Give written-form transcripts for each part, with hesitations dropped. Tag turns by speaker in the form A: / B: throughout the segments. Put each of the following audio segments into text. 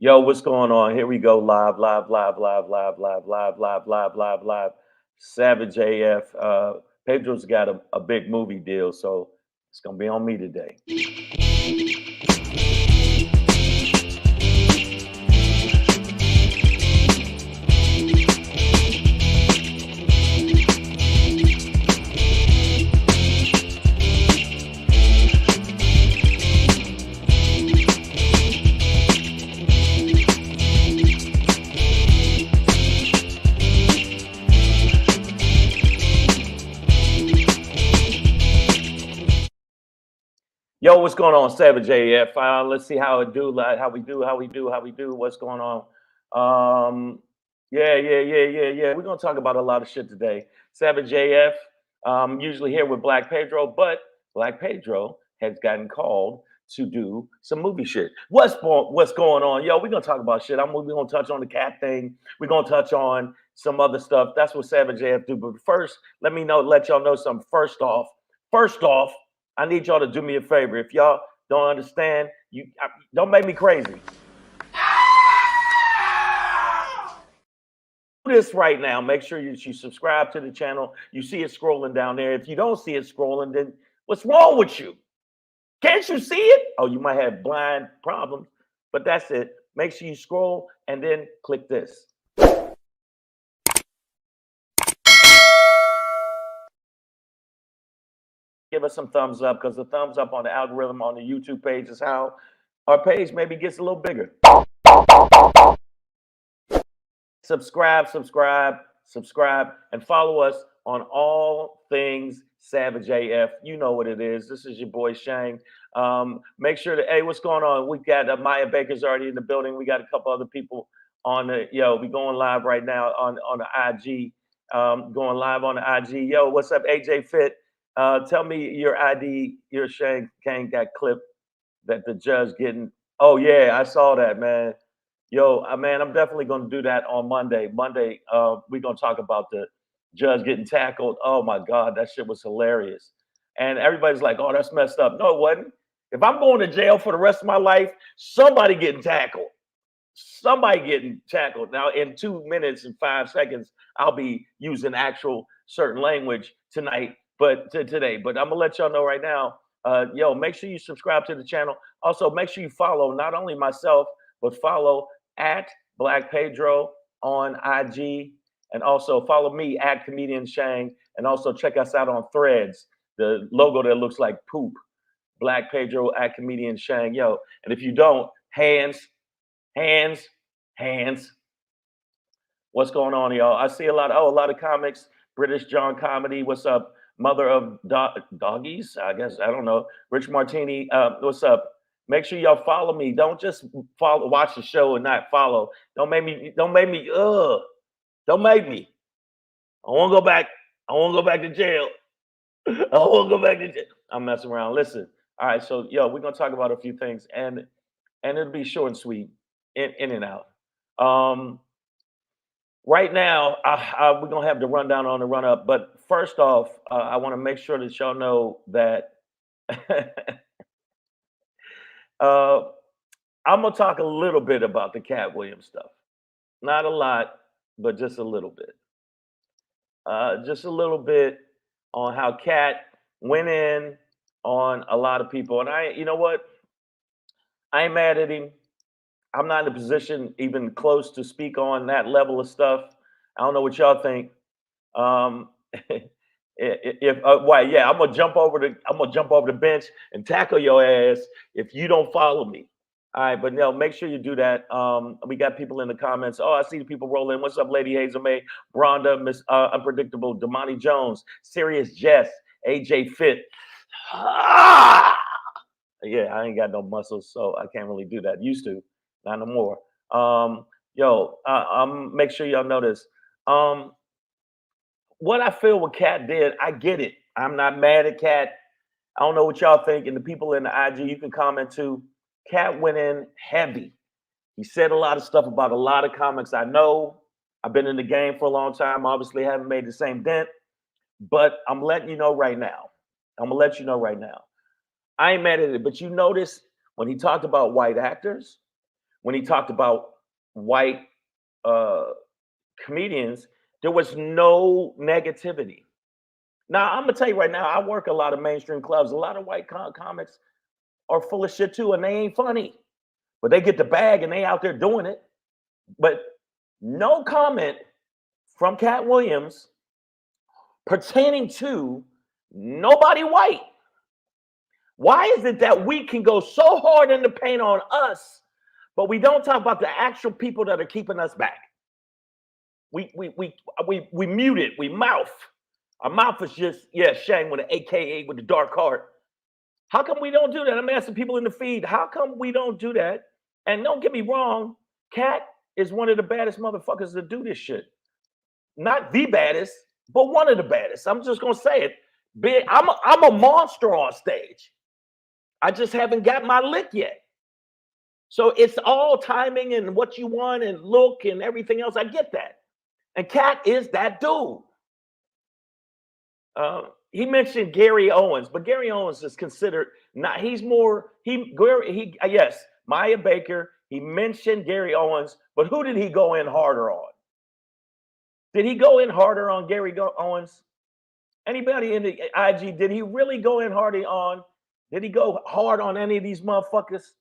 A: Yo, what's going on? Here we go. Live. Savage AF. Pedro's got a big movie deal, so it's gonna be on me today. Yo, what's going on, Savage AF? Let's see how it do. How we do. What's going on? Yeah. We're gonna talk about a lot of shit today. Savage AF. Usually here with Black Pedro, but Black Pedro has gotten called to do some movie shit. What's going on? Yo, we're gonna talk about shit. We're gonna touch on the cat thing. We're gonna touch on some other stuff. That's what Savage AF do. But first, let y'all know something. First off. I need y'all to do me a favor. If y'all don't understand, don't make me crazy. Do this right now. Make sure you subscribe to the channel. You see it scrolling down there. If you don't see it scrolling, then what's wrong with you? Can't you see it? Oh, you might have blind problems, but that's it. Make sure you scroll and then click this. Give us some thumbs up, because the thumbs up on the algorithm on the YouTube page is how our page maybe gets a little bigger. Subscribe, and follow us on all things Savage AF. You know what it is. This is your boy Shang. Make sure that, hey, what's going on? We've got Maya Baker's already in the building. We got a couple other people on the, we going live right now on the IG. Going live on the IG. Yo, what's up, AJ Fit? Tell me your ID, your Shang Kang got clip that the judge getting. Oh yeah, I saw that, man. Yo, man, I'm definitely going to do that on Monday. Monday, we're going to talk about the judge getting tackled. Oh my God, that shit was hilarious. And everybody's like, oh, that's messed up. No, it wasn't. If I'm going to jail for the rest of my life, somebody getting tackled. Somebody getting tackled. Now, in 2 minutes and 5 seconds, I'll be using actual certain language tonight. But today, I'm gonna let y'all know right now. Yo, make sure you subscribe to the channel. Also, make sure you follow not only myself, but follow at Black Pedro on IG, and also follow me at Comedian Shang, and also check us out on Threads. The logo that looks like poop. Black Pedro at Comedian Shang. Yo, and if you don't, hands. What's going on, y'all? I see a lot of comics. British John Comedy. What's up? Mother of doggies, I guess. I don't know. Rich Martini, what's up? Make sure y'all follow me. Don't just watch the show and not follow. Don't make me. Don't make me. I won't go back. I won't go back to jail. I won't go back to jail. I'm messing around. Listen. All right. So, we're gonna talk about a few things, and it'll be short and sweet, in and out. Right now, we're going to have the rundown on the run up. But first off, I want to make sure that y'all know that I'm going to talk a little bit about the Cat Williams stuff. Not a lot, but just a little bit. Just a little bit on how Cat went in on a lot of people. And you know what? I ain't mad at him. I'm not in a position even close to speak on that level of stuff. I don't know what y'all think. I'm gonna jump over the bench and tackle your ass if you don't follow me. All right, but no, make sure you do that. We got people in the comments. Oh, I see the people rolling. What's up, Lady Hazel May, Bronda, Miss Unpredictable, Damani Jones, Serious Jess, AJ Fit. Yeah, I ain't got no muscles, so I can't really do that. Used to. Not no more. Make sure y'all know this. What I feel what Cat did, I get it. I'm not mad at Cat. I don't know what y'all think, and the people in the IG, you can comment too. Cat went in heavy. He said a lot of stuff about a lot of comics. I know. I've been in the game for a long time. Obviously, haven't made the same dent, but I'm letting you know right now. I ain't mad at it, but you notice when he talked about white actors, when he talked about white comedians, there was no negativity. Now, I'm gonna tell you right now, I work a lot of mainstream clubs. A lot of white comics are full of shit too, and they ain't funny. But they get the bag and they out there doing it. But no comment from Cat Williams pertaining to nobody white. Why is it that we can go so hard in the paint on us, but we don't talk about the actual people that are keeping us back? We mute it. We mouth. Our mouth is just, yeah, Shang with an AKA with the dark heart. How come we don't do that? I'm asking people in the feed, how come we don't do that? And don't get me wrong, Cat is one of the baddest motherfuckers to do this shit. Not the baddest, but one of the baddest. I'm just gonna say it. Big. I'm a monster on stage. I just haven't got my lick yet. So it's all timing and what you want and look and everything else. I get that. And Cat is that dude. He mentioned Gary Owens, but Gary Owens is considered not. He's more. Yes, Maya Baker. He mentioned Gary Owens, but who did he go in harder on? Did he go in harder on Gary Owens? Anybody in the IG? Did he really go in harder on? Did he go hard on any of these motherfuckers?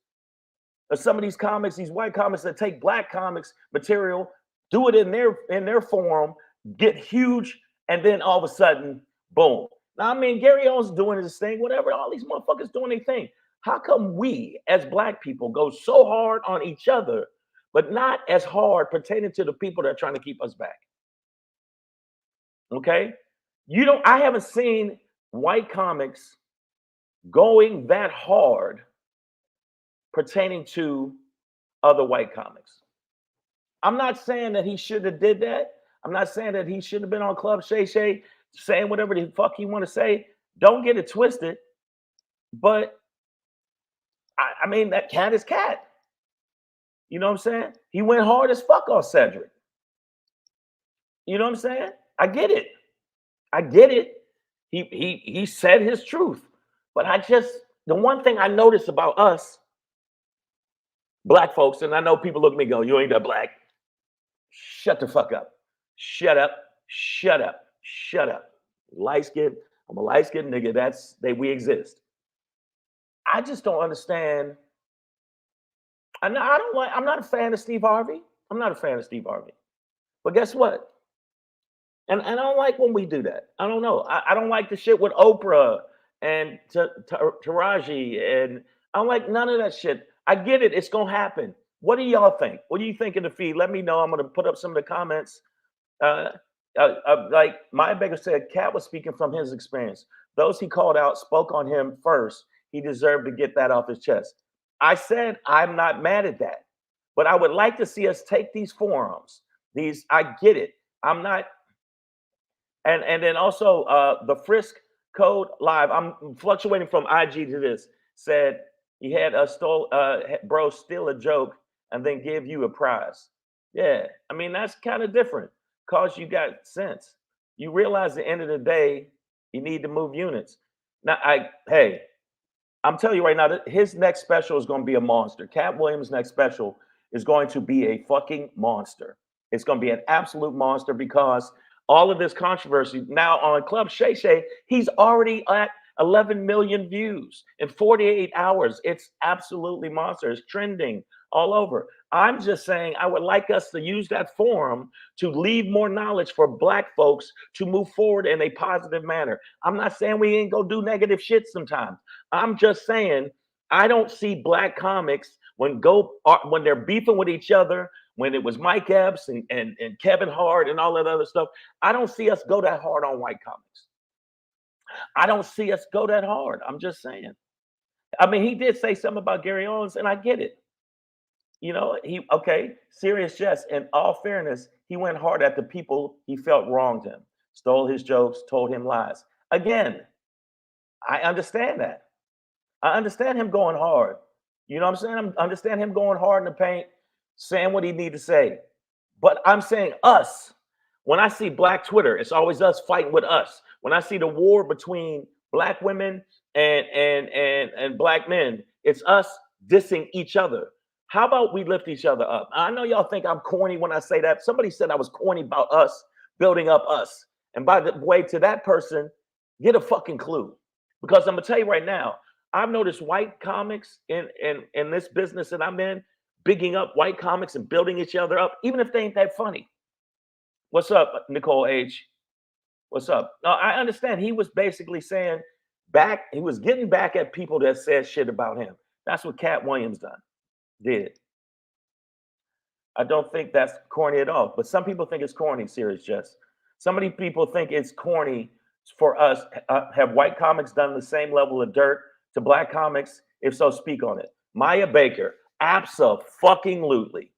A: Or some of these comics, these white comics that take black comics material, do it in their forum, get huge, and then all of a sudden, boom. Now, I mean, Gary Owens doing his thing, whatever, all these motherfuckers doing their thing. How come we, as black people, go so hard on each other, but not as hard pertaining to the people that are trying to keep us back? Okay? I haven't seen white comics going that hard pertaining to other white comics. I'm not saying that he should have did that. I'm not saying that he should have been on Club Shay Shay saying whatever the fuck he want to say. Don't get it twisted. But I mean, that Cat is Cat. You know what I'm saying? He went hard as fuck on Cedric. You know what I'm saying? I get it. I get it. He said his truth. But the one thing I noticed about us, black folks, and I know people look at me and go, you ain't that black. Shut the fuck up. Shut up. Shut up. Shut up. Light skin. I'm a light skinned nigga. We exist. I just don't understand. I'm not a fan of Steve Harvey. I'm not a fan of Steve Harvey. But guess what? And I don't like when we do that. I don't know. I don't like the shit with Oprah and Taraji, and I don't like none of that shit. I get it. It's gonna happen. What do y'all think? What do you think in the feed? Let me know. I'm gonna put up some of the comments. Like Maya Baker said, Cat was speaking from his experience. Those he called out spoke on him first. He deserved to get that off his chest. I said I'm not mad at that, but I would like to see us take these forums. I get it. I'm not. And then also the Frisk Code Live. I'm fluctuating from IG to this. Said he had bro steal a joke and then give you a prize. Yeah, I mean that's kind of different. Cause you got sense. You realize at the end of the day, you need to move units. Now, I'm telling you right now that his next special is going to be a monster. Cat Williams' next special is going to be a fucking monster. It's going to be an absolute monster because all of this controversy now on Club Shay Shay, he's already at 11 million views in 48 hours. It's absolutely monster. It's trending all over. I'm just saying I would like us to use that forum to leave more knowledge for black folks to move forward in a positive manner. I'm not saying we ain't go do negative shit sometimes. I'm just saying I don't see black comics when they're beefing with each other, when it was Mike Epps and Kevin Hart and all that other stuff. I don't see us go that hard on white comics. I don't see us go that hard. I'm just saying. I mean, he did say something about Gary Owens, and I get it. You know, serious jest. In all fairness, he went hard at the people he felt wronged him, stole his jokes, told him lies. Again, I understand that. I understand him going hard. You know what I'm saying? I understand him going hard in the paint, saying what he need to say. But I'm saying us. When I see black Twitter, it's always us fighting with us. When I see the war between black women and black men, it's us dissing each other. How about we lift each other up? I know y'all think I'm corny when I say that. Somebody said I was corny about us building up us. And by the way, to that person, get a fucking clue. Because I'm gonna tell you right now, I've noticed white comics in this business that I'm in, bigging up white comics and building each other up, even if they ain't that funny. What's up, Nicole H? What's up? No, I understand. He was basically saying he was getting back at people that said shit about him. That's what Cat Williams did. I don't think that's corny at all. But some people think it's corny, Serious Jess. So many people think it's corny for us. Have white comics done the same level of dirt to black comics? If so, speak on it. Maya Baker, abso-fucking-lutely,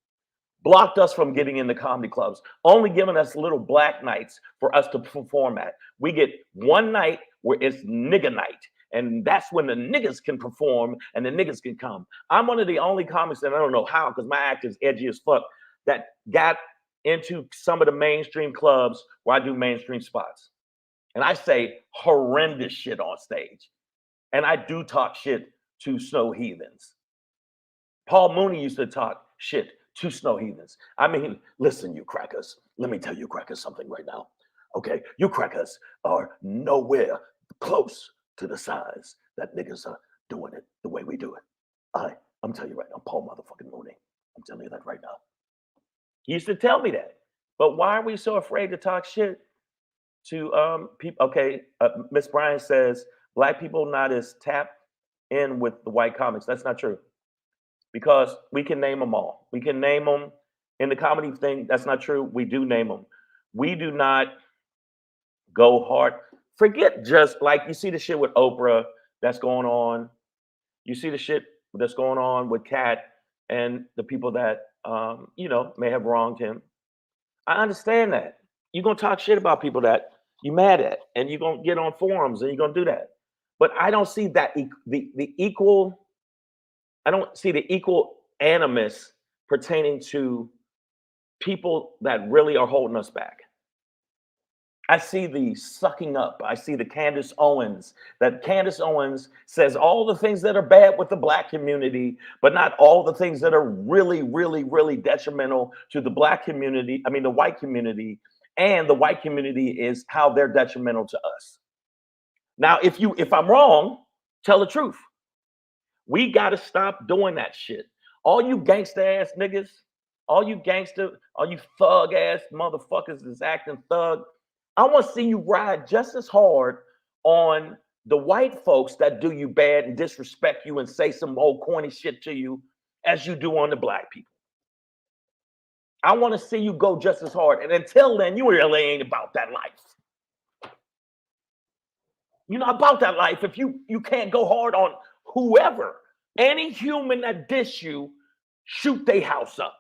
A: blocked us from getting into comedy clubs, only giving us little black nights for us to perform at. We get one night where it's nigga night. And that's when the niggas can perform and the niggas can come. I'm one of the only comics that I don't know how, because my act is edgy as fuck, that got into some of the mainstream clubs where I do mainstream spots. And I say horrendous shit on stage. And I do talk shit to snow heathens. Paul Mooney used to talk shit to snow heathens. I mean, listen, you crackers. Let me tell you crackers something right now. Okay, you crackers are nowhere close to the size that niggas are doing it the way we do it. I'm telling you right now, Paul motherfucking Mooney. I'm telling you that right now. He used to tell me that. But why are we so afraid to talk shit to people? Okay, Miss Bryan says black people not as tapped in with the white comics. That's not true. Because we can name them all. We can name them in the comedy thing. That's not true. We do name them. We do not go hard. Forget just like you see the shit with Oprah that's going on. You see the shit that's going on with Kat and the people that may have wronged him. I understand that. You're gonna talk shit about people that you mad at, and you're gonna get on forums and you're gonna do that. But I don't see that the equal. I don't see the equal animus pertaining to people that really are holding us back. I see the sucking up. I see the Candace Owens, that Candace Owens says all the things that are bad with the black community, but not all the things that are really, really, really detrimental to the black community. I mean, the white community, and the white community is how they're detrimental to us. Now, if I'm wrong, tell the truth. We got to stop doing that shit. All you gangster ass niggas, all you thug ass motherfuckers that's acting thug, I want to see you ride just as hard on the white folks that do you bad and disrespect you and say some old corny shit to you as you do on the black people. I want to see you go just as hard. And until then, you really ain't about that life. You're not about that life if you can't go hard on whoever. Any human that diss you, shoot their house up.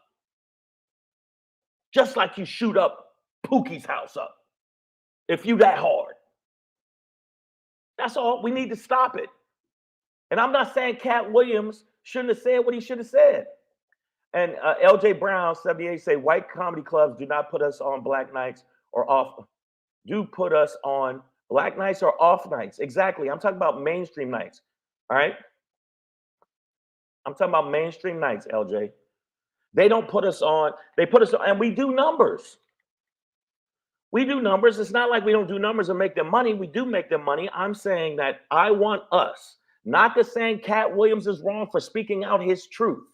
A: Just like you shoot up Pookie's house up. If you that hard. That's all. We need to stop it. And I'm not saying Cat Williams shouldn't have said what he should have said. And LJ Brown, 78, say white comedy clubs do not put us on black nights or off. Do put us on black nights or off nights. Exactly. I'm talking about mainstream nights. All right. I'm talking about mainstream nights, LJ. They don't put us on. They put us on, and we do numbers. We do numbers. It's not like we don't do numbers and make them money. We do make them money. I'm saying that I want us, not to saying Cat Williams is wrong for speaking out his truth.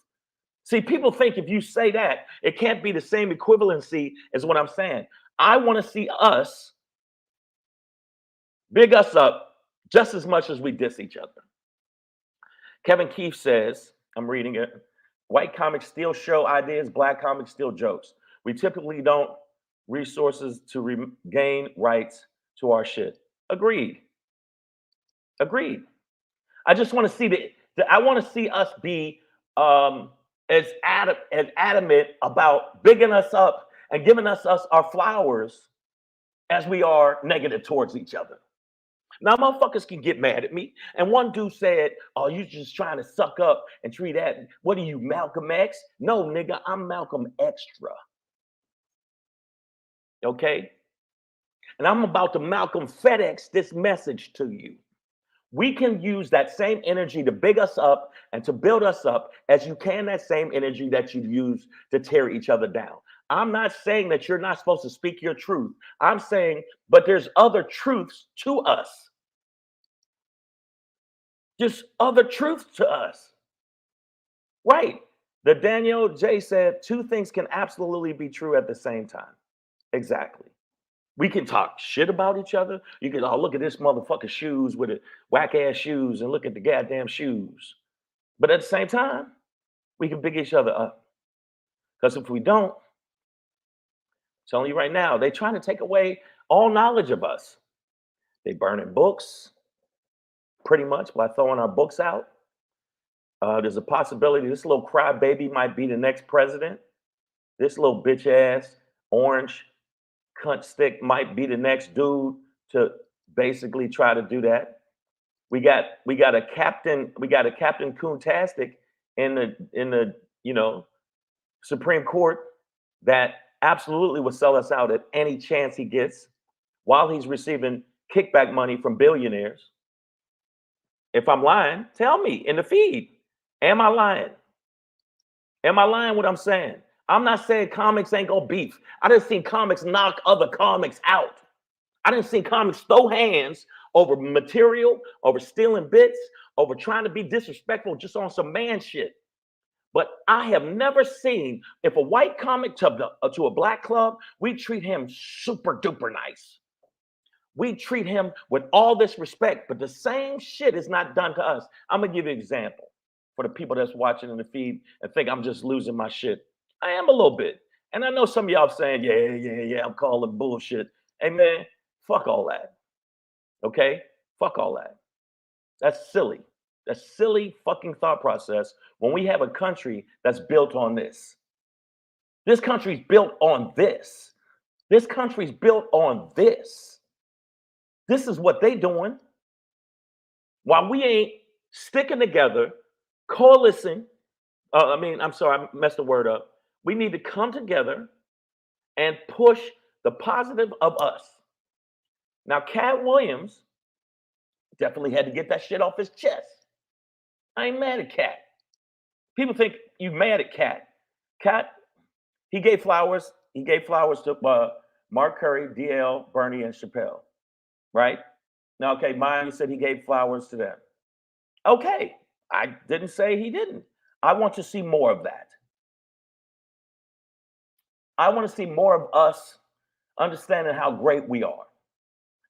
A: See, people think if you say that, it can't be the same equivalency as what I'm saying. I want to see us big us up just as much as we diss each other. Kevin Keefe says, I'm reading it, white comics steal show ideas, black comics steal jokes. We typically don't resources to regain rights to our shit. Agreed. Agreed. I just want to see I want to see us be as adamant about bigging us up and giving us our flowers as we are negative towards each other. Now, motherfuckers can get mad at me. And one dude said, oh, you just trying to suck up and treat that. What are you, Malcolm X? No, nigga, I'm Malcolm Extra. Okay? And I'm about to Malcolm FedEx this message to you. We can use that same energy to big us up and to build us up as you can that same energy that you use to tear each other down. I'm not saying that you're not supposed to speak your truth. I'm saying, but there's other truths to us. Just other truths to us. Right. The Daniel J said two things can absolutely be true at the same time. Exactly. We can talk shit about each other. You can, oh, look at this motherfucker shoes with the whack ass shoes and look at the goddamn shoes. But at the same time, we can big each other up. Because if we don't, I'm telling you right now, they're trying to take away all knowledge of us. They burning books, pretty much, by throwing our books out. There's a possibility this little crybaby might be the next president. This little bitch ass orange cunt stick might be the next dude to basically try to do that. We got a Captain Coontastic in the Supreme Court that absolutely would sell us out at any chance he gets while he's receiving kickback money from billionaires. If I'm lying, tell me in the feed. Am I lying? Am I lying what I'm saying? I'm not saying comics ain't gonna beef. I done seen comics knock other comics out. I done seen comics throw hands over material, over stealing bits, over trying to be disrespectful just on some man shit. But I have never seen, if a white comic to a black club, we treat him super duper nice. We treat him with all this respect, but the same shit is not done to us. I'm gonna give you an example for the people that's watching in the feed and think I'm just losing my shit. I am a little bit. And I know some of y'all saying, yeah, I'm calling bullshit. Hey man, fuck all that. Okay? Fuck all that. That's silly. That's silly fucking thought process when we have a country that's built on this. This country's built on this. This country's built on this. This is what they doing. While we ain't sticking together, coalescing, I'm sorry, I messed the word up. We need to come together and push the positive of us. Now, Cat Williams definitely had to get that shit off his chest. I ain't mad at Cat. People think you mad at Cat. Cat, he gave flowers. He gave flowers to Mark Curry, DL, Bernie, and Chappelle. Right? Now, okay, Maya said he gave flowers to them. Okay, I didn't say he didn't. I want to see more of that. I want to see more of us understanding how great we are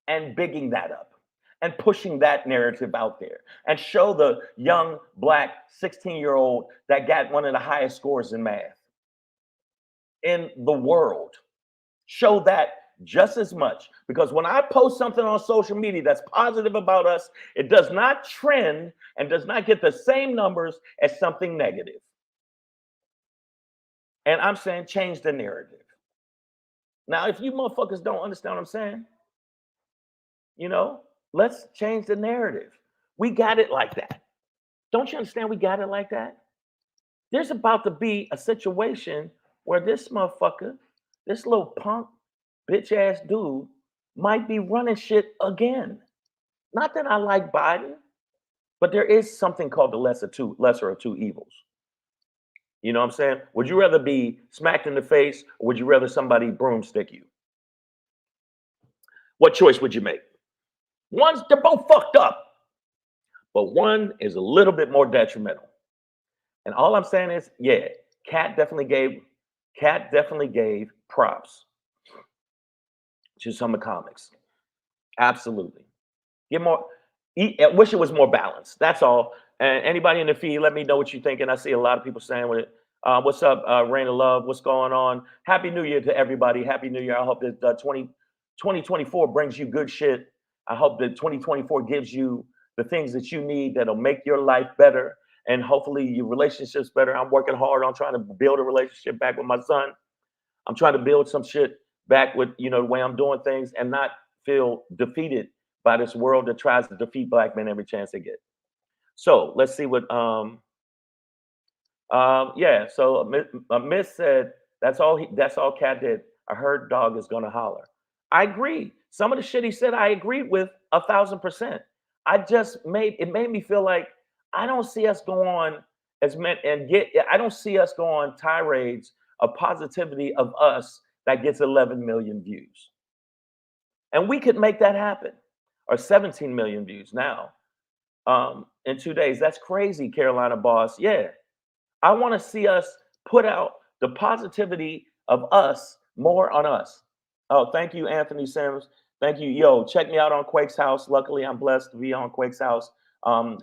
A: and bigging that up and pushing that narrative out there and show the young black 16-year-old that got one of the highest scores in math in the world. Show that just as much, because when I post something on social media that's positive about us, it does not trend and does not get the same numbers as something negative. And I'm saying change the narrative. Now, if you motherfuckers don't understand what I'm saying, let's change the narrative. We got it like that. Don't you understand we got it like that? There's about to be a situation where this motherfucker, this little punk, bitch ass dude might be running shit again. Not that I like Biden, but there is something called the lesser of two evils. You know what I'm saying? Would you rather be smacked in the face or would you rather somebody broomstick you? What choice would you make? They're both fucked up, but one is a little bit more detrimental. And all I'm saying is, yeah, Cat definitely gave props to some of the comics. Absolutely. I wish it was more balanced. That's all. And anybody in the feed, let me know what you think. And I see a lot of people saying with it. What's up, Rain of Love? What's going on? Happy New Year to everybody. Happy New Year. I hope that 2024 brings you good shit. I hope that 2024 gives you the things that you need that'll make your life better. And hopefully your relationship's better. I'm working hard on trying to build a relationship back with my son. I'm trying to build some shit back with, the way I'm doing things and not feel defeated by this world that tries to defeat black men every chance they get. So let's see what, so Miss said, that's all Cat did. I heard dog is gonna holler. I agree. Some of the shit he said, I agreed with 1,000%. it made me feel like I don't see us go on as men and get I don't see us go on tirades of positivity of us that gets 11 million views. And we could make that happen. Or 17 million views now in 2 days. That's crazy, Carolina boss. Yeah. I want to see us put out the positivity of us more on us. Oh, thank you, Anthony Sims. Thank you. Yo, check me out on Quake's House. Luckily, I'm blessed to be on Quake's House,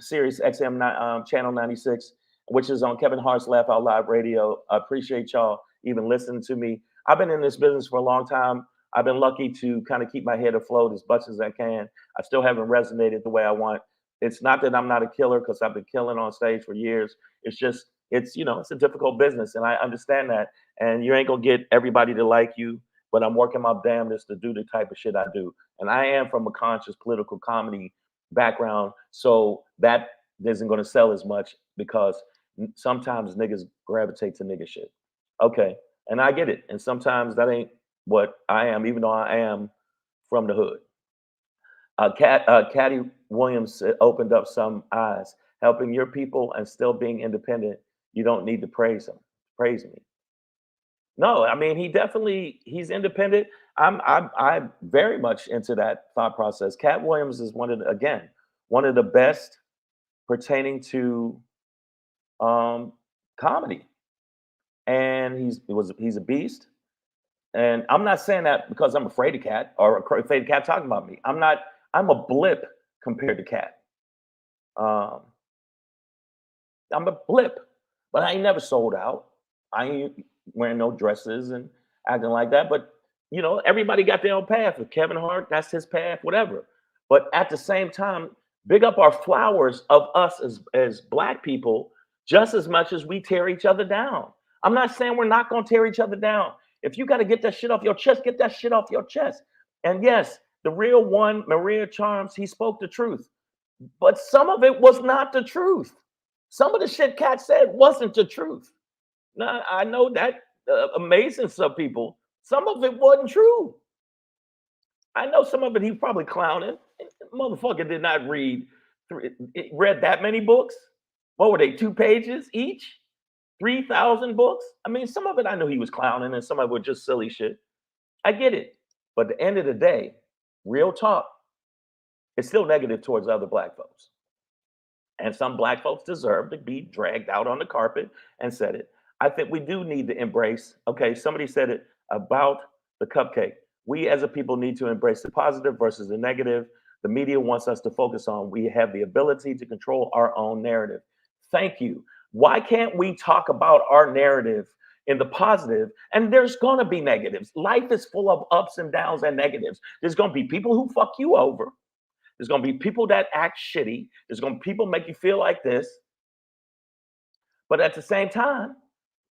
A: Sirius XM channel 96, which is on Kevin Hart's Laugh Out Loud Radio. I appreciate y'all even listening to me. I've been in this business for a long time. I've been lucky to kind of keep my head afloat as much as I can. I still haven't resonated the way I want. It's not that I'm not a killer, because I've been killing on stage for years. It's just it's it's a difficult business, and I understand that. And you ain't gonna get everybody to like you, but I'm working my damnedest to do the type of shit I do. And I am from a conscious political comedy background, so that isn't gonna sell as much because sometimes niggas gravitate to nigga shit. Okay, and I get it. And sometimes that ain't what I am, even though I am from the hood. Caddy Williams opened up some eyes, helping your people and still being independent. You don't need to praise him. Praise me. No, I mean he's independent. I'm very much into that thought process. Cat Williams is one of the best pertaining to comedy, and he's a beast. And I'm not saying that because I'm afraid of Cat or afraid of Cat talking about me. I'm a blip compared to Cat. Um, I'm a blip, but I ain't never sold out. I ain't wearing no dresses and acting like that. But everybody got their own path. With Kevin Hart, that's his path, whatever. But at the same time, big up our flowers of us as black people just as much as we tear each other down. I'm not saying we're not gonna tear each other down. If you got to get that shit off your chest, get that shit off your chest. And yes, the real one, Maria Charms, he spoke the truth. But some of it was not the truth. Some of the shit Cat said wasn't the truth. Now, I know that amazing some people. Some of it wasn't true. I know some of it he probably clowning. Motherfucker did not read that many books. What were they, 2 pages each? 3,000 books? I mean, some of it I know he was clowning and some of it was just silly shit. I get it. But at the end of the day, real talk, it's still negative towards other black folks. And some black folks deserve to be dragged out on the carpet and said it. I think we do need to embrace, okay, somebody said it about the cupcake. We as a people need to embrace the positive versus the negative. The media wants us to focus on, we have the ability to control our own narrative. Thank you. Why can't we talk about our narrative in the positive? And there's going to be negatives. Life is full of ups and downs and negatives. There's going to be people who fuck you over. There's going to be people that act shitty. There's going to be people make you feel like this. But at the same time,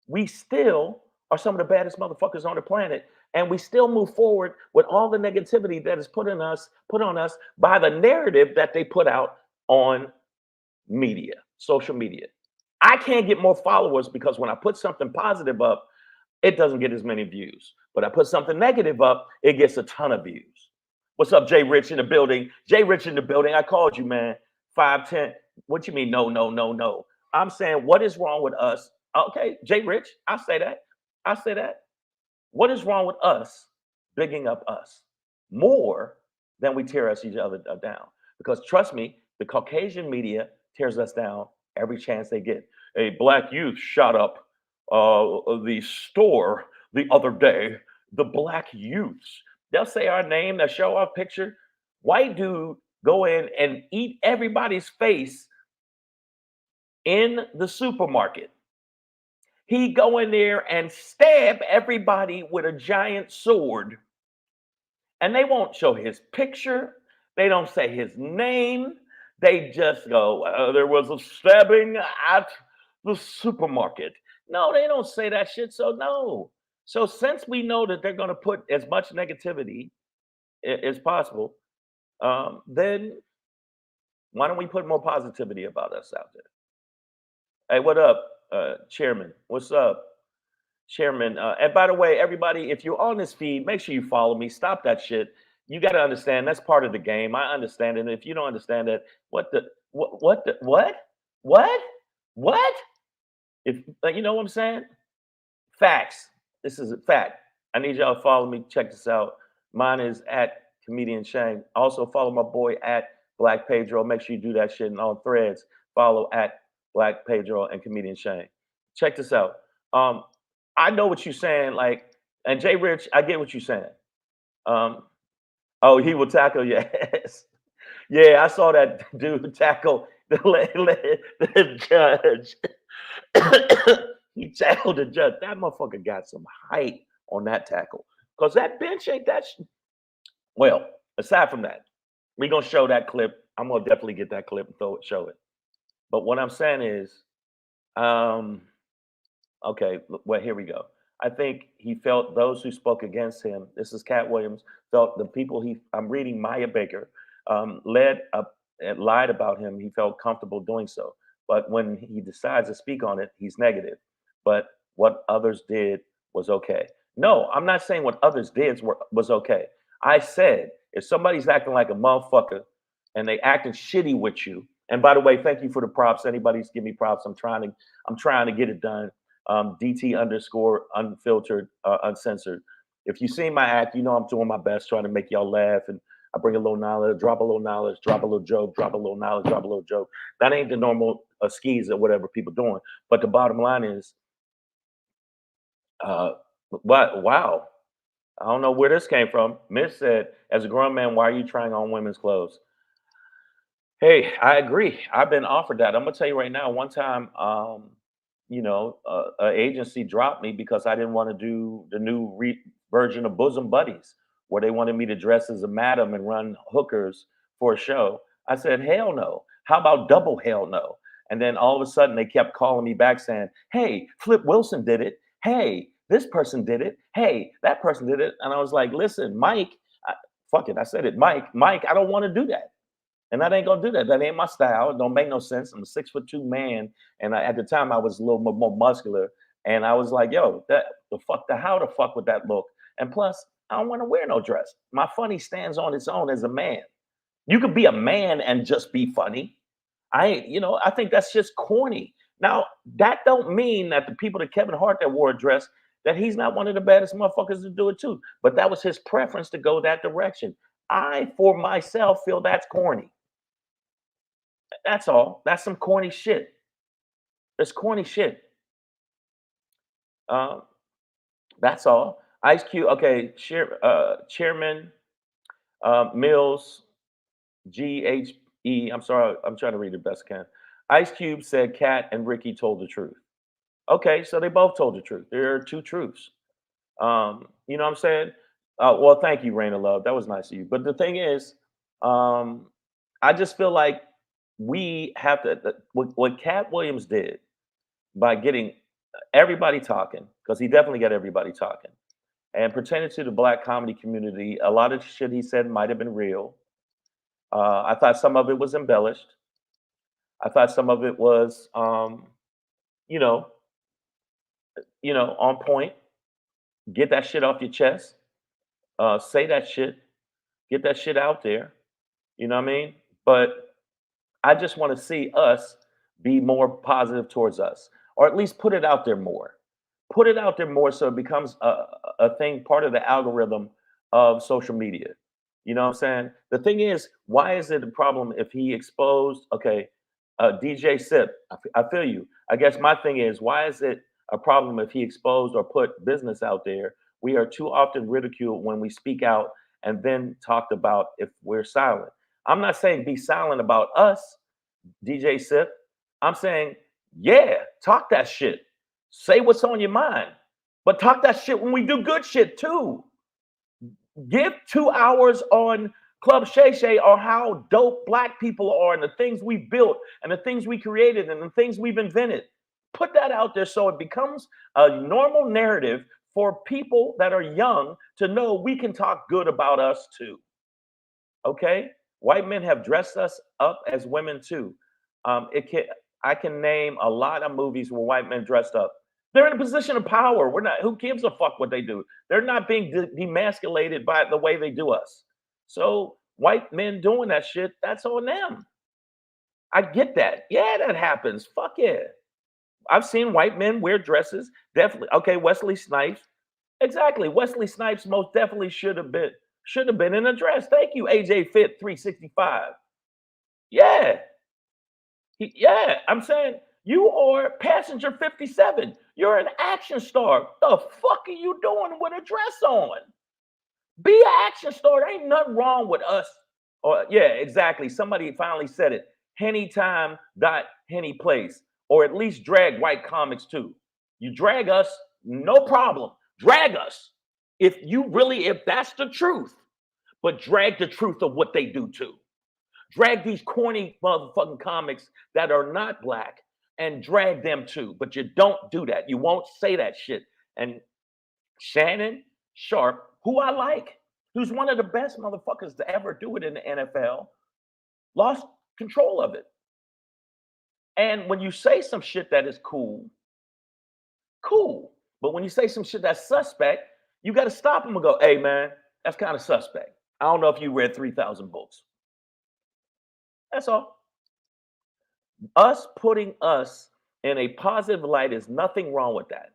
A: we still are some of the baddest motherfuckers on the planet. And we still move forward with all the negativity that is put on us by the narrative that they put out on media, social media. I can't get more followers because when I put something positive up, it doesn't get as many views. But I put something negative up, it gets a ton of views. What's up, Jay Rich in the building? Jay Rich in the building. I called you, man. 510. What you mean? No. I'm saying, what is wrong with us? Okay, Jay Rich, I say that. What is wrong with us bigging up us more than we tear us each other down? Because trust me, the Caucasian media tears us down every chance they get. A black youth shot up the store the other day. The black youths. They'll say our name, they'll show our picture. White dude go in and eat everybody's face in the supermarket. He go in there and stab everybody with a giant sword. And they won't show his picture. They don't say his name. They just go, there was a stabbing at the supermarket. No, they don't say that shit. So no. So since we know that they're going to put as much negativity as possible, then why don't we put more positivity about us out there? Hey, what up, Chairman? What's up, Chairman? And by the way, everybody, if you're on this feed, make sure you follow me. Stop that shit. You got to understand that's part of the game. I understand it. And if you don't understand that, what, what? If you know what I'm saying? Facts. This is a fact. I need y'all to follow me. Check this out. Mine is at comedian Shane. Also follow my boy at Black Pedro. Make sure you do that shit in all threads. Follow at Black Pedro and comedian Shane. Check this out. Um, I know what you're saying. Like, and Jay Rich, I get what you're saying. Um, oh, he will tackle your ass. Yeah, I saw that dude tackle the judge. He tackled the judge. That motherfucker got some height on that tackle. Because that bench ain't that. Well, aside from that, we're going to show that clip. I'm going to definitely get that clip and show it. But what I'm saying is, um, okay, well, here we go. I think he felt those who spoke against him, this is Cat Williams, felt the people I'm reading Maya Baker, led up and lied about him. He felt comfortable doing so. But when he decides to speak on it, he's negative. But what others did was okay. No, I'm not saying what others did was okay. I said, if somebody's acting like a motherfucker and they acting shitty with you, and by the way, thank you for the props. Anybody's give me props. I'm trying to get it done. DT underscore unfiltered, uncensored. If you see my act, you know I'm doing my best trying to make y'all laugh, and I bring a little knowledge, drop a little knowledge, drop a little joke, drop a little knowledge, drop a little joke. That ain't the normal skis or whatever people doing. But the bottom line is, wow, I don't know where this came from. Miss said, as a grown man, why are you trying on women's clothes? Hey, I agree. I've been offered that. I'm gonna tell you right now. One time, an agency dropped me because I didn't want to do the new version of Bosom Buddies, where they wanted me to dress as a madam and run hookers for a show. I said, hell no. How about double hell no? And then all of a sudden, they kept calling me back saying, hey, Flip Wilson did it. Hey, this person did it. Hey, that person did it. And I was like, listen, Mike, fuck it. I said it, Mike, I don't want to do that. And that ain't gonna do that. That ain't my style. It don't make no sense. I'm a 6'2" man, and at the time I was a little more muscular. And I was like, "Yo, how the fuck would that look?" And plus, I don't want to wear no dress. My funny stands on its own as a man. You could be a man and just be funny. I think that's just corny. Now, that don't mean that the people that Kevin Hart that wore a dress that he's not one of the baddest motherfuckers to do it too. But that was his preference to go that direction. I, for myself, feel that's corny. That's all. That's some corny shit. It's corny shit. Um, that's all. Ice Cube. Okay, Chairman Mills, GHE. I'm sorry. I'm trying to read the best I can. Ice Cube said Cat and Ricky told the truth. Okay, so they both told the truth. There are two truths. You know what I'm saying? Well, thank you, Rain of Love. That was nice of you. But the thing is, I just feel like we have to what Cat Williams did by getting everybody talking, because he definitely got everybody talking, and pertaining to the black comedy community, a lot of shit he said might have been real. I thought some of it was embellished. I thought some of it was, you know, on point. Get that shit off your chest. Say that shit. Get that shit out there. You know what I mean? But I just want to see us be more positive towards us, or at least put it out there more. Put it out there more so it becomes a thing, part of the algorithm of social media. You know what I'm saying? The thing is, why is it a problem if he exposed, okay, DJ Sip? I feel you. I guess my thing is, why is it a problem if he exposed or put business out there? We are too often ridiculed when we speak out and then talked about if we're silent. I'm not saying be silent about us, DJ Sip. I'm saying, yeah, talk that shit. Say what's on your mind. But talk that shit when we do good shit too. Give 2 hours on Club Shay Shay on how dope black people are and the things we built and the things we created and the things we've invented. Put that out there so it becomes a normal narrative for people that are young to know we can talk good about us too. Okay? White men have dressed us up as women too. I can name a lot of movies where white men dressed up. They're in a position of power. We're not. Who gives a fuck what they do? They're not being demasculated by the way they do us. So white men doing that shit, that's on them. I get that. Yeah, that happens. Fuck yeah. I've seen white men wear dresses. Definitely. Okay, Wesley Snipes. Exactly. Wesley Snipes most definitely should have been in a dress. Thank you, AJ Fit 365. Yeah. Yeah. I'm saying you are passenger 57. You're an action star. The fuck are you doing with a dress on? Be an action star. There ain't nothing wrong with us. Or yeah, exactly. Somebody finally said it. Henny time dot Henny place, or at least drag white comics too. You drag us, no problem. Drag us if that's the truth. But drag the truth of what they do too. Drag these corny motherfucking comics that are not black and drag them too. But you don't do that. You won't say that shit. And Shannon Sharp, who I like, who's one of the best motherfuckers to ever do it in the NFL, lost control of it. And when you say some shit that is cool, cool. But when you say some shit that's suspect, you got to stop him and go, hey, man, that's kind of suspect. I don't know if you read 3,000 books. That's all. Us putting us in a positive light is nothing wrong with that.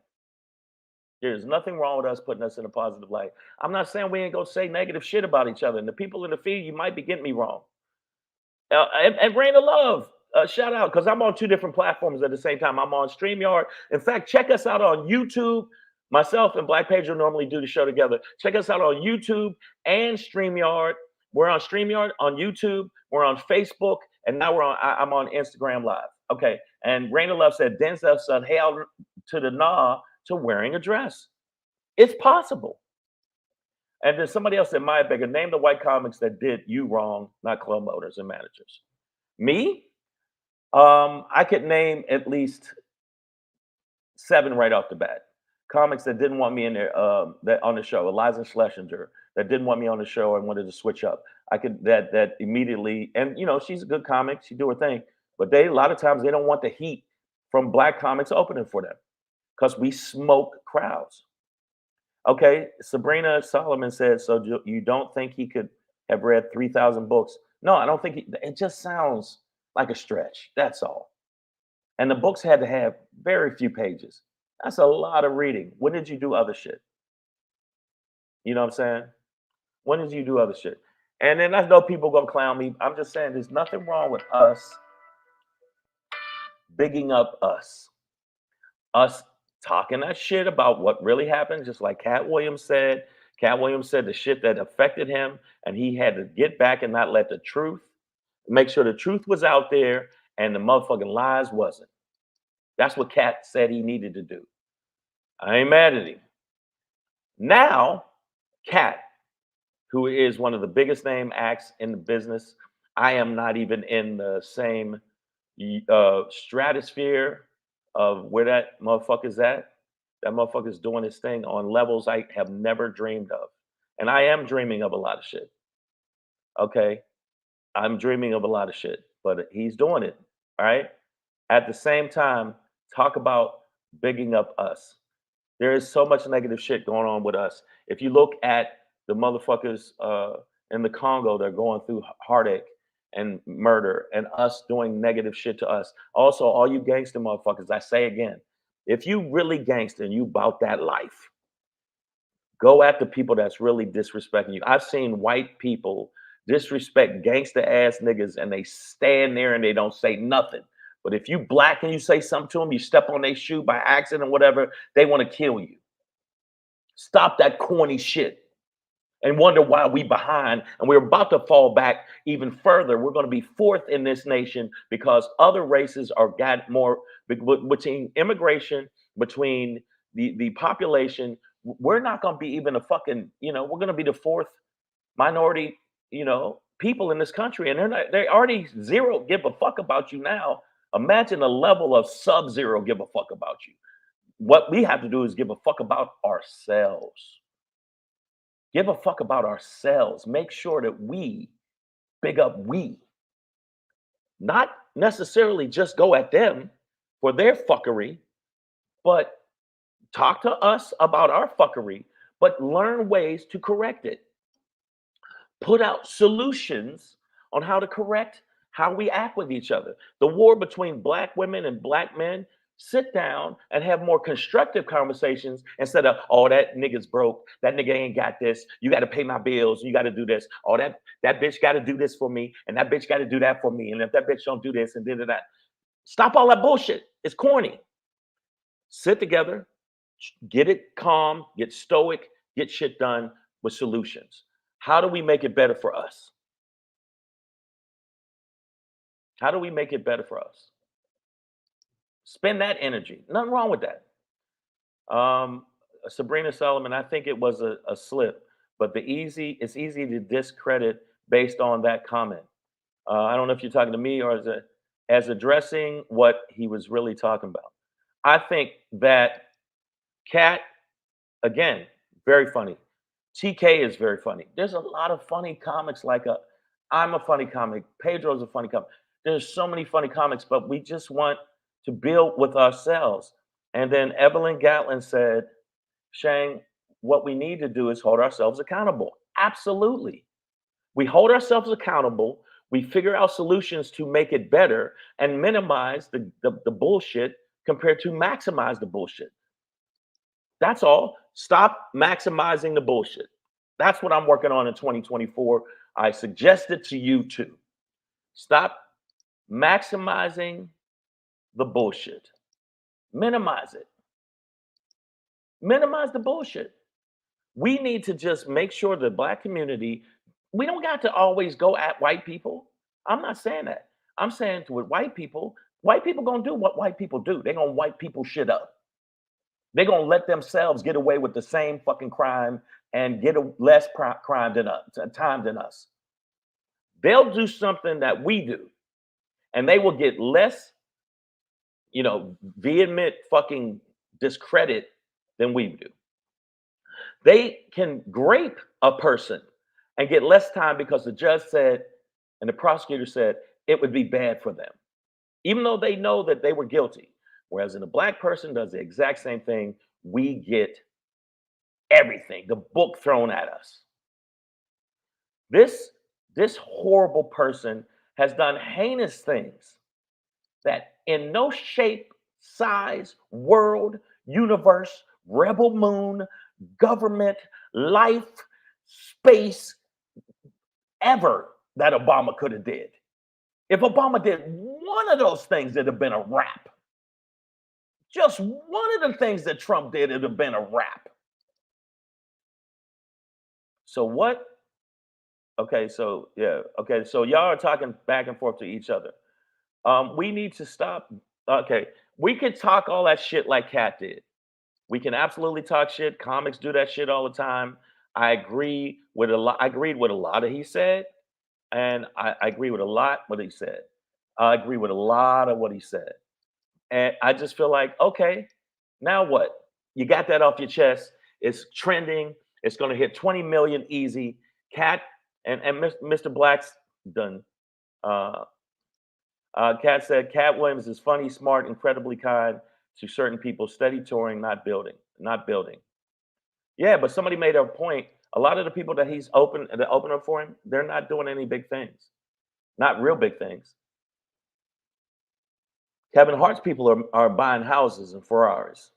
A: There's nothing wrong with us putting us in a positive light. I'm not saying we ain't gonna say negative shit about each other. And the people in the feed, you might be getting me wrong. And Rain of Love, shout out, because I'm on two different platforms at the same time. I'm on StreamYard. In fact, check us out on YouTube. Myself and Black Pedro normally do the show together. Check us out on YouTube and StreamYard. We're on StreamYard, on YouTube. We're on Facebook, and now I'm on Instagram Live. Okay. And Rain of Love said Denzel's son hailed to the nah to wearing a dress. It's possible. And then somebody else said, Maya Baker, name the white comics that did you wrong, not club owners and managers. Me? I could name at least 7 right off the bat. Comics that didn't want me in there, that on the show. Eliza Schlesinger, that didn't want me on the show and wanted to switch up. I could that immediately, and she's a good comic. She do her thing, but a lot of times they don't want the heat from black comics opening for them because we smoke crowds. Okay, Sabrina Solomon said, so you don't think he could have read 3,000 books? No, I don't think it just sounds like a stretch. That's all. And the books had to have very few pages. That's a lot of reading. When did you do other shit? You know what I'm saying? When did you do other shit? And then I know people gonna clown me. I'm just saying there's nothing wrong with us bigging up us. Us talking that shit about what really happened, just like Cat Williams said. Cat Williams said the shit that affected him, and he had to get back and not let the truth, make sure the truth was out there and the motherfucking lies wasn't. That's what Cat said he needed to do. I ain't mad at him. Now, Cat, who is one of the biggest name acts in the business, I am not even in the same stratosphere of where that motherfucker's at. That motherfucker's doing his thing on levels I have never dreamed of. And I am dreaming of a lot of shit. Okay. I'm dreaming of a lot of shit, but he's doing it. All right. At the same time, talk about bigging up us. There is so much negative shit going on with us. If you look at the motherfuckers in the Congo, they're going through heartache and murder and us doing negative shit to us. Also, all you gangster motherfuckers, I say again, if you really gangster and you about that life, go at the people that's really disrespecting you. I've seen white people disrespect gangster ass niggas and they stand there and they don't say nothing. But if you black and you say something to them, you step on their shoe by accident or whatever, they want to kill you. Stop that corny shit. And wonder why we behind and we're about to fall back even further. We're going to be fourth in this nation because other races are got more between immigration, between the population. We're not going to be even a fucking, we're going to be the fourth minority, people in this country. And they already zero give a fuck about you now. Imagine the level of sub-zero give a fuck about you. What we have to do is give a fuck about ourselves. Give a fuck about ourselves. Make sure that we big up we. Not necessarily just go at them for their fuckery, but talk to us about our fuckery, but learn ways to correct it. put out solutions on how to correct how we act with each other. The war between black women and black men, sit down and have more constructive conversations instead of, oh, that nigga's broke, that nigga ain't got this, you got to pay my bills, you got to do this, oh, that bitch got to do this for me, and that bitch got to do that for me, and if that bitch don't do this and did that, stop all that bullshit. It's corny. Sit together, get it calm, get stoic, get shit done with solutions. How do we make it better for us? How do we make it better for us? Spend that energy. Nothing wrong with that. Sabrina Solomon, I think it was a slip, but it's easy to discredit based on that comment. I don't know if you're talking to me or as addressing what he was really talking about. I think that Cat, again, very funny. TK is very funny. There's a lot of funny comics I'm a funny comic. Pedro's a funny comic. There's so many funny comics, but we just want to build with ourselves. And then Evelyn Gatlin said, Shang, what we need to do is hold ourselves accountable. Absolutely. We hold ourselves accountable. We figure out solutions to make it better and minimize the bullshit compared to maximize the bullshit. That's all. Stop maximizing the bullshit. That's what I'm working on in 2024. I suggest it to you too. Stop maximizing the bullshit. Minimize it. Minimize the bullshit. We need to just make sure the black community, we don't got to always go at white people. I'm not saying that. I'm saying with white people gonna do what white people do. They're gonna white people shit up. They're gonna let themselves get away with the same fucking crime and get less crime than time than us. They'll do something that we do, and they will get less, vehement fucking discredit than we do. They can grape a person and get less time because the judge said and the prosecutor said it would be bad for them, even though they know that they were guilty. Whereas in a black person does the exact same thing, we get everything, the book thrown at us. This horrible person has done heinous things that in no shape, size, world, universe, rebel moon, government, life, space, ever that Obama could have did. If Obama did one of those things, it'd have been a wrap. Just one of the things that Trump did, it'd have been a wrap. So what? Okay, so yeah, okay, so y'all are talking back and forth to each other. We need to stop. Okay, we could talk all that shit like Cat did. We can absolutely talk shit. Comics do that shit all the time. I agree with a lot. I agreed with a lot of he said, and I agree with a lot what he said. I agree with a lot of what he said, and I just feel like, okay, now what? You got that off your chest. It's trending. It's going to hit 20 million easy. Cat and Mr. Black's done. Cat said, Cat Williams is funny, smart, incredibly kind to certain people, steady touring, not building. Yeah, but somebody made a point. A lot of the people that he's the opener for him, they're not doing any big things. Not real big things. Kevin Hart's people are buying houses and Ferraris.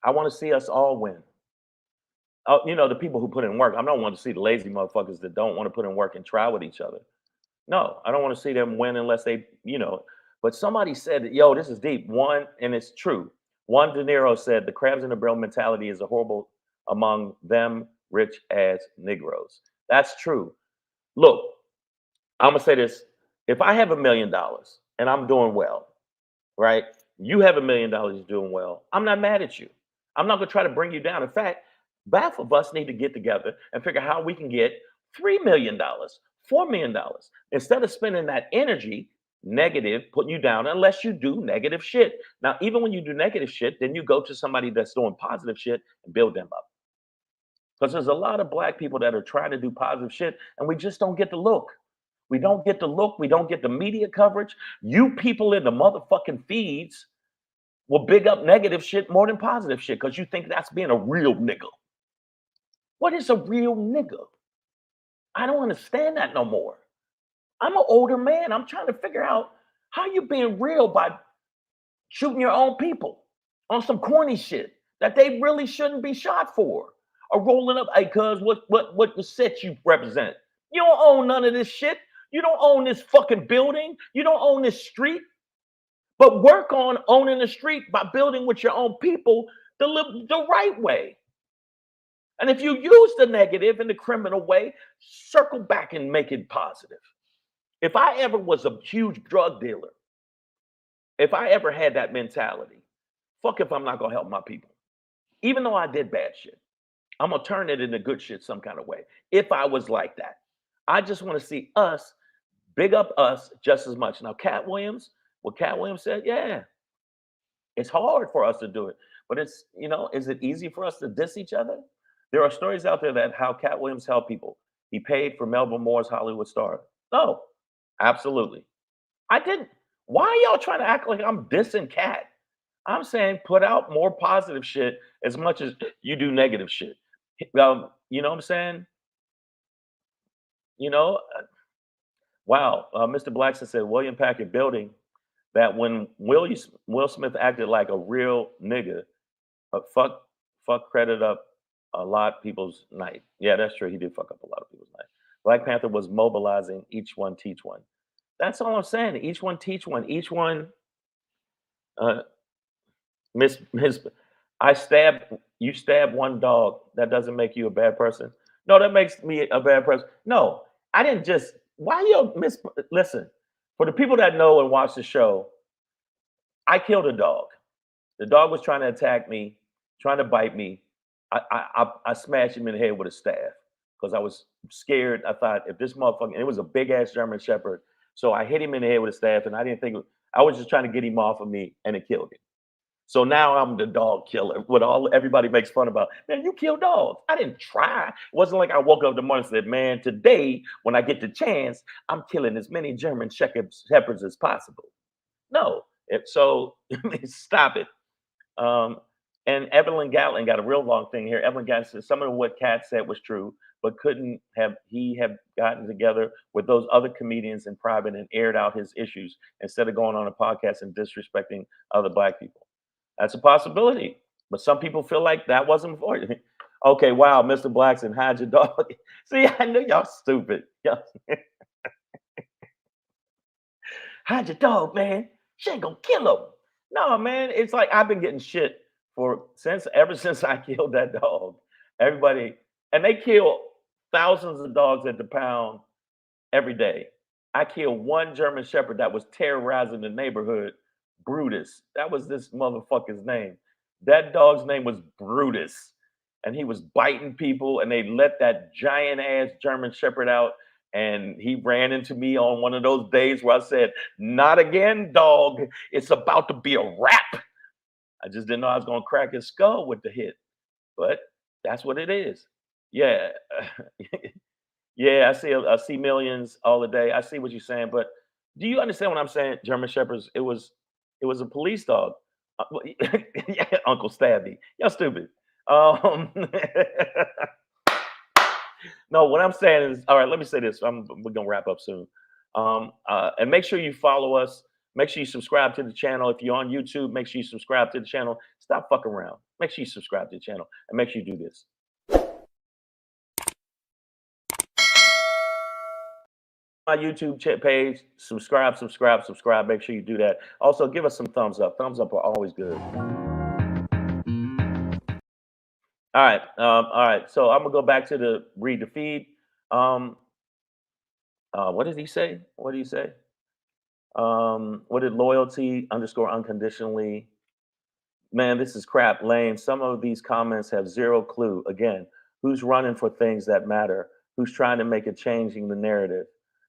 A: I want to see us all win. The people who put in work. I don't want to see the lazy motherfuckers that don't want to put in work and try with each other. No, I don't want to see them win unless they, But somebody said, yo, this is deep. And it's true. Juan De Niro said the crabs in the barrel mentality is a horrible among them rich ass Negroes. That's true. Look, I'm gonna say this. If I have $1 million and I'm doing well, right? You have $1 million, you're doing well. I'm not mad at you. I'm not gonna try to bring you down. In fact, both of us need to get together and figure how we can get $3 million, $4 million. Instead of spending that energy negative, putting you down, unless you do negative shit. Now, even when you do negative shit, then you go to somebody that's doing positive shit and build them up. Because there's a lot of black people that are trying to do positive shit, and we just don't get the look. We don't get the look. We don't get the media coverage. You people in the motherfucking feeds will big up negative shit more than positive shit because you think that's being a real nigga. What is a real nigga? I don't understand that no more. I'm an older man. I'm trying to figure out how you being real by shooting your own people on some corny shit that they really shouldn't be shot for. Or rolling up, hey, cuz, what the set you represent? You don't own none of this shit. You don't own this fucking building. You don't own this street. But work on owning the street by building with your own people the right way. And if you use the negative in the criminal way, circle back and make it positive. If I ever was a huge drug dealer, if I ever had that mentality, fuck if I'm not gonna help my people. Even though I did bad shit, I'm gonna turn it into good shit some kind of way. If I was like that, I just want to see us big up us just as much. Now, what Cat Williams said, yeah, it's hard for us to do it, but it's, is it easy for us to diss each other? There are stories out there that how Cat Williams helped people. He paid for Melba Moore's Hollywood star. No, absolutely. I didn't. Why are y'all trying to act like I'm dissing Cat? I'm saying put out more positive shit as much as you do negative shit. You know what I'm saying? You know, wow. Mr. Blackson said William Packard building that when Will Smith acted like a real nigga, fuck credit up a lot people's night. Yeah, that's true. He did fuck up a lot of people's night. Black Panther was mobilizing each one teach one. That's all I'm saying. Each one teach one. Each one. Miss, you stab one dog. That doesn't make you a bad person. No, that makes me a bad person. No, I didn't just. Why you listen? For the people that know and watch the show, I killed a dog. The dog was trying to attack me, trying to bite me. I smashed him in the head with a staff because I was scared. I thought if this motherfucker, and it was a big ass German Shepherd, so I hit him in the head with a staff, and I didn't think I was just trying to get him off of me, and it killed him. So now I'm the dog killer. What everybody makes fun about. Man, you kill dogs. I didn't try. It wasn't like I woke up the morning and said, man, today when I get the chance, I'm killing as many German shepherds as possible. No. So stop it. And Evelyn Gatlin got a real long thing here. Evelyn Gatlin said some of what Kat said was true, but couldn't he have gotten together with those other comedians in private and aired out his issues instead of going on a podcast and disrespecting other Black people? That's a possibility. But some people feel like that wasn't for you. Okay, wow, Mr. Blackson, hide your dog. See, I knew y'all stupid. Hide your dog, man. She ain't gonna kill him. No, man, it's like I've been getting shit ever since I killed that dog. Everybody, and they kill thousands of dogs at the pound every day. I killed one German Shepherd that was terrorizing the neighborhood, Brutus. That was this motherfucker's name. That dog's name was Brutus. And he was biting people, and they let that giant ass German Shepherd out. And he ran into me on one of those days where I said, not again, dog. It's about to be a wrap. I just didn't know I was going to crack his skull with the hit. But that's what it is. Yeah. Yeah, I see millions all the day. I see what you're saying. But do you understand what I'm saying? German Shepherds, it was a police dog. Yeah, Uncle Stabby. Y'all stupid. No, what I'm saying is, all right, let me say this. We're going to wrap up soon. And make sure you follow us. Make sure you subscribe to the channel. If you're on YouTube, make sure you subscribe to the channel. Stop fucking around. Make sure you subscribe to the channel. And make sure you do this. My YouTube page, subscribe. Make sure you do that. Also, give us some thumbs up. Thumbs up are always good. All right. So I'm gonna go back to read the feed. What did he say? What did loyalty _ unconditionally? Man, this is crap. Lame. Some of these comments have zero clue. Again, who's running for things that matter? Who's trying to make a changing the narrative?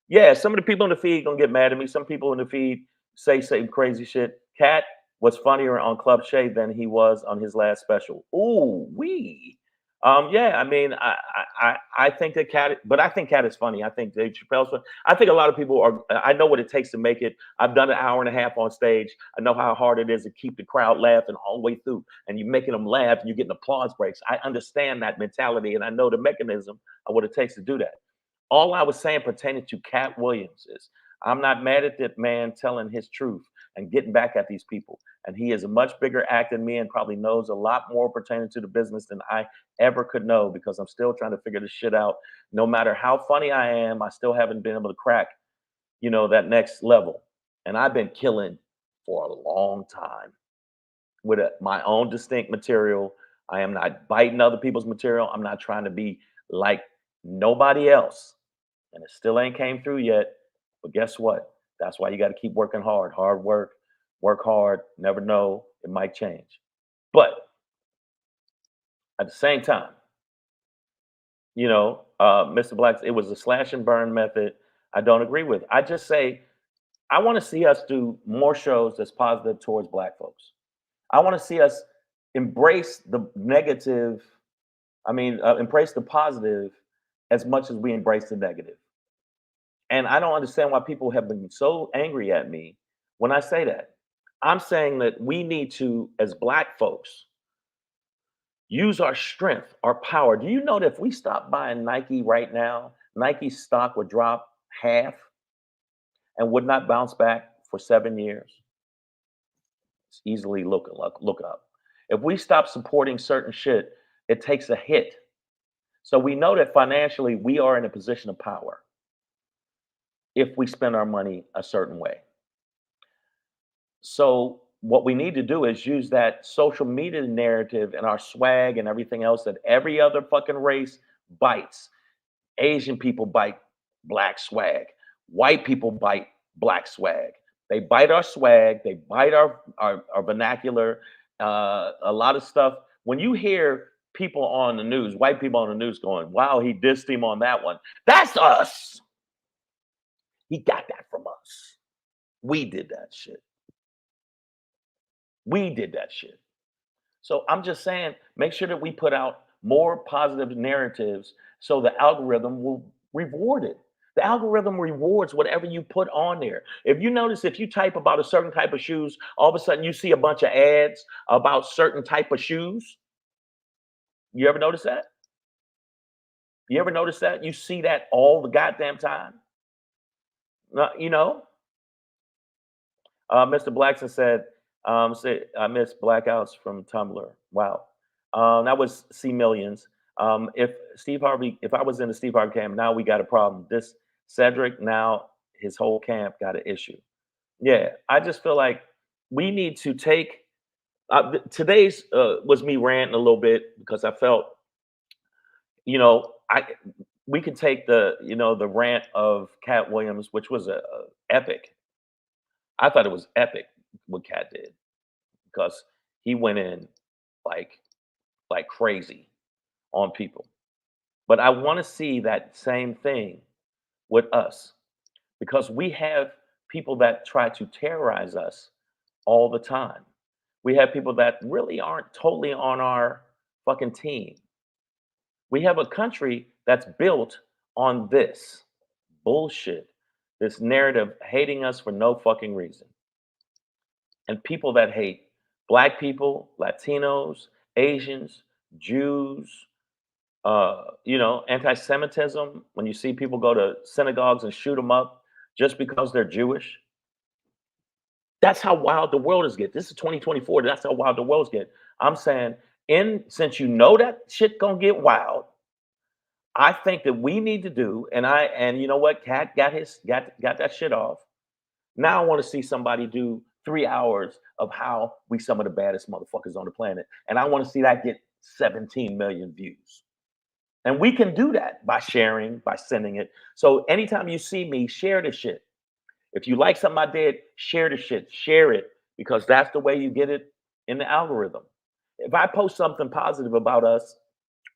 A: Yeah, some of the people in the feed gonna get mad at me. Some people in the feed say crazy shit. Cat was funnier on Club Shay than he was on his last special. Ooh, wee. Yeah, I mean, I think that Cat, but I think Cat is funny. I think Dave Chappelle's funny. I think a lot of people are. I know what it takes to make it. I've done an hour and a half on stage. I know how hard it is to keep the crowd laughing all the way through, and you're making them laugh, and you're getting applause breaks. I understand that mentality, and I know the mechanism of what it takes to do that. All I was saying pertaining to Cat Williams is, I'm not mad at that man telling his truth and getting back at these people. And he is a much bigger act than me and probably knows a lot more pertaining to the business than I ever could know, because I'm still trying to figure this shit out. No matter how funny I am, I still haven't been able to crack, that next level. And I've been killing for a long time with my own distinct material. I am not biting other people's material. I'm not trying to be like nobody else. And it still ain't came through yet. But guess what? That's why you got to keep working hard. Hard work, work hard. Never know. It might change. But at the same time, Mr. Blacks, it was a slash and burn method. I don't agree with. I just say I want to see us do more shows that's positive towards Black folks. I want to see us embrace the negative. I mean, embrace the positive as much as we embrace the negative. And I don't understand why people have been so angry at me when I say that. I'm saying that we need to, as Black folks, use our strength, our power. Do you know that if we stop buying Nike right now, Nike stock would drop half and would not bounce back for 7 years? It's easily look up. If we stop supporting certain shit, it takes a hit. So we know that financially we are in a position of power if we spend our money a certain way. So what we need to do is use that social media narrative and our swag and everything else that every other fucking race bites. Asian people bite Black swag. White people bite Black swag. They bite our swag. They bite our vernacular. A lot of stuff. When you hear people on the news, white people on the news going, wow, he dissed him on that one. That's us. He got that from us. We did that shit. We did that shit. So I'm just saying, make sure that we put out more positive narratives so the algorithm will reward it. The algorithm rewards whatever you put on there. If you notice, if you type about a certain type of shoes, all of a sudden you see a bunch of ads about certain type of shoes. You ever notice that? You ever notice that? You see that all the goddamn time? You know? Mr. Blackson said, I miss blackouts from Tumblr. Wow. That was C Millions. If I was in the Steve Harvey camp, now we got a problem. This Cedric, now his whole camp got an issue. Yeah, I just feel like we need to take today's was me ranting a little bit because I felt, I we could take the rant of Cat Williams, which was a epic. I thought it was epic what Cat did because he went in like crazy on people. But I want to see that same thing with us because we have people that try to terrorize us all the time. We have people that really aren't totally on our fucking team. We have a country that's built on this bullshit, this narrative hating us for no fucking reason. And people that hate Black people, Latinos, Asians, Jews, anti-Semitism, when you see people go to synagogues and shoot them up just because they're Jewish. That's how wild the world is getting. This is 2024. That's how wild the world's getting. I'm saying, since you know that shit gonna get wild, I think that we need to do, and you know what, Cat got that shit off. Now I want to see somebody do 3 hours of how we some of the baddest motherfuckers on the planet, and I want to see that get 17 million views. And we can do that by sharing, by sending it. So anytime you see me, share the shit. If you like something I did, share the shit, share it, because that's the way you get it in the algorithm. If I post something positive about us,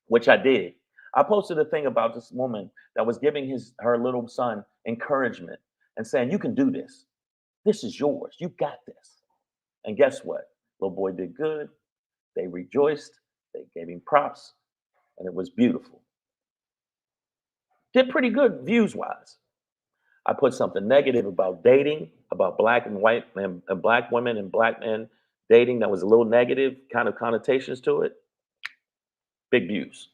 A: which I did, I posted a thing about this woman that was giving her little son encouragement and saying, you can do this. This is yours. You got this. And guess what? Little boy did good. They rejoiced. They gave him props. and it was beautiful. Did pretty good views wise. I put something negative about dating, about black and white and black women and black men dating that was a little negative kind of connotations to it. Big views,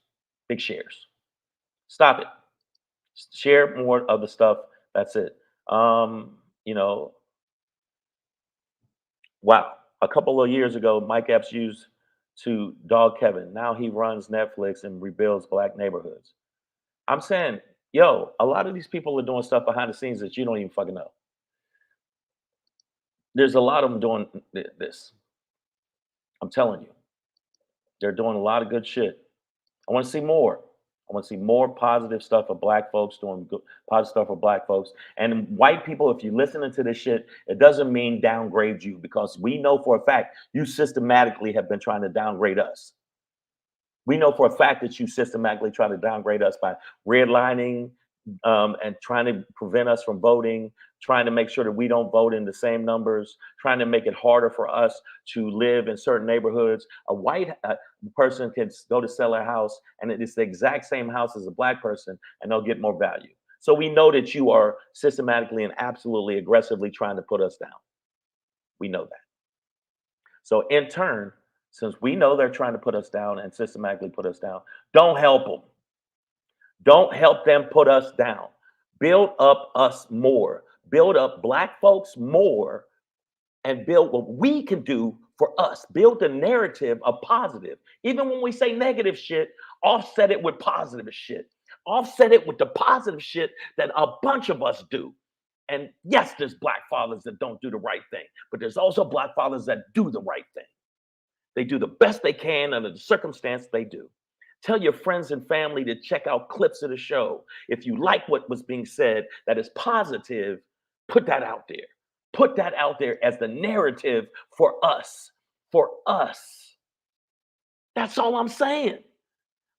A: big shares. Stop it. Share more of the stuff. That's it. You know, wow. A couple of years ago, Mike Epps used to dog Kevin. Now he runs Netflix and rebuilds black neighborhoods. I'm saying, yo, a lot of these people are doing stuff behind the scenes that you don't even fucking know. There's a lot of them doing this. I'm telling you, they're doing a lot of good shit. I want to see more. I want to see more positive stuff for black folks doing good, positive stuff for black folks. And white people, if you're listening to this shit, it doesn't mean downgrade you, because we know for a fact you systematically have been trying to downgrade us. We know for a fact that you systematically try to downgrade us by redlining and trying to prevent us from voting, trying to make sure that we don't vote in the same numbers, trying to make it harder for us to live in certain neighborhoods. A white person can go to sell a house and it's the exact same house as a black person and they'll get more value. So we know that you are systematically and absolutely aggressively trying to put us down. We know that. So in turn, since we know they're trying to put us down and systematically put us down, don't help them. Don't help them put us down. Build up us more. Build up black folks more and build what we can do for us. Build the narrative of positive. Even when we say negative shit, offset it with positive shit. Offset it with the positive shit that a bunch of us do. And yes, there's black fathers that don't do the right thing, but there's also black fathers that do the right thing. They do the best they can under the circumstance they do. Tell your friends and family to check out clips of the show. If you like what was being said that is positive, put that out there. Put that out there as the narrative for us. For us. That's all I'm saying.